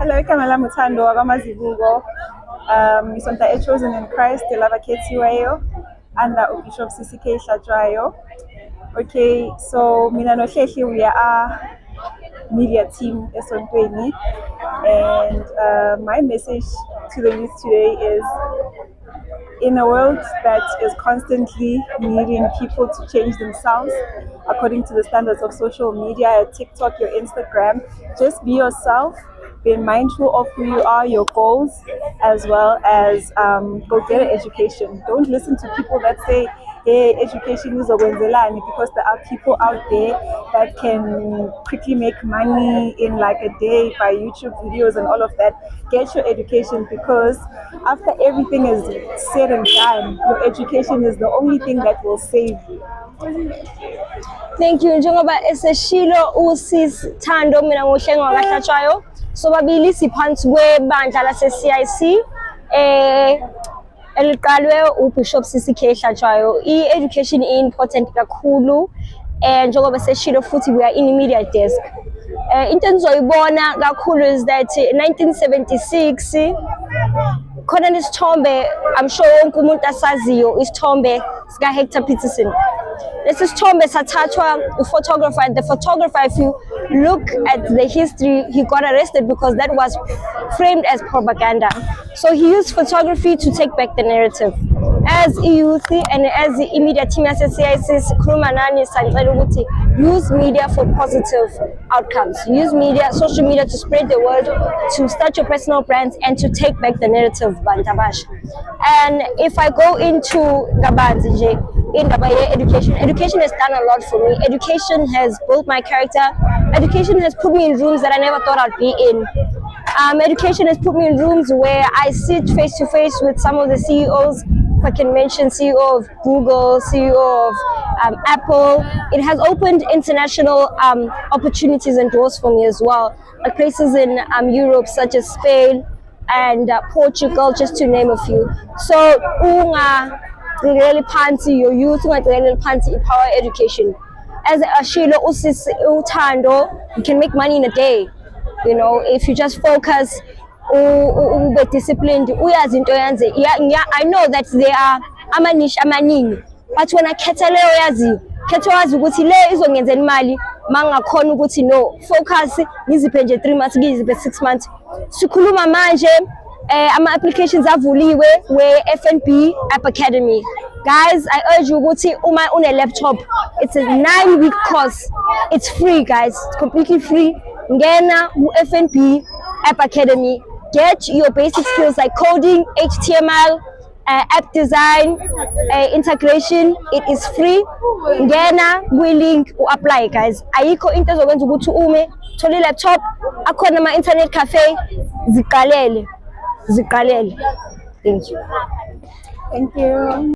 Hello, Kamala Mutando, Abamazibugo. Isonta Chosen in Christ, the Lava Ketiwayo, and the Bishop CCK Shadrayo. Okay, so Mina no Sheshi, we are media team Esontweni, and my message to the youth today is, in a world that is constantly needing people to change themselves according to the standards of social media, TikTok, your Instagram, just be yourself, be mindful of who you are, your goals, as well as go get an education. Don't listen to people that say, hey, education is a wenzelani, because there are people out there that can quickly make money in like a day by YouTube videos and all of that. Get your education, because after everything is said and done, your education is the only thing that will save you. Thank you. Njengoba eseshilo uSithando mina ngohlengo kaHlatshwayo sobabili siphansi kwebandla lase-CIC eliqalwe uBishop CCK Hlatshwayo. I-education important kakhulu njengoba seshilo futhi we are in media desk. Into engizoyibona kakhulu is that 1976 khona nesithombe, I'm sure wonke umuntu asaziyo isithombe sika Hector Peterson. Lesi sithombe sathathwa photographer, and the photographer, if you look at the history, he got arrested because that was framed as propaganda. So he used photography to take back the narrative. As a youth and as the media team as CIC, use media for positive outcomes. Use media, social media, to spread the word, to start your personal brands, and to take back the narrative, Bantabash. And if I go into Gabanzi, in education has done a lot for me. Education has built my character. Education has put me in rooms that I never thought I'd be in. Education has put me in rooms where I sit face to face with some of the CEOs. If I can mention CEO of Google, CEO of Apple. It has opened international opportunities and doors for me as well. Like places in Europe such as Spain and Portugal, just to name a few. So really fancy your youth, really fancy power education. As Ashilo Uthando, you can make money in a day. You know, if you just focus, be disciplined. I know that there are amanish amaningi, but when I kettle ketwazi ukuthi le izongenzela imali mangakhona ukuthi no focus ngiziphe nje 3 months ngiziphe 6 months. Sikhuluma manje ama-applications avuliwe we-FNB App Academy. Guys, I urge you ukuthi uma une laptop, it's a 9-week course. It's free, guys. It's completely free. Ngena u-FNB App Academy. Get your basic skills like coding, HTML, app design, integration. It is free. Ngena willing to apply, guys. Ayikho into ezokwenza ukuthi ume thole laptop, akhona ama-internet cafe, ziqalele. Thank you. Thank you.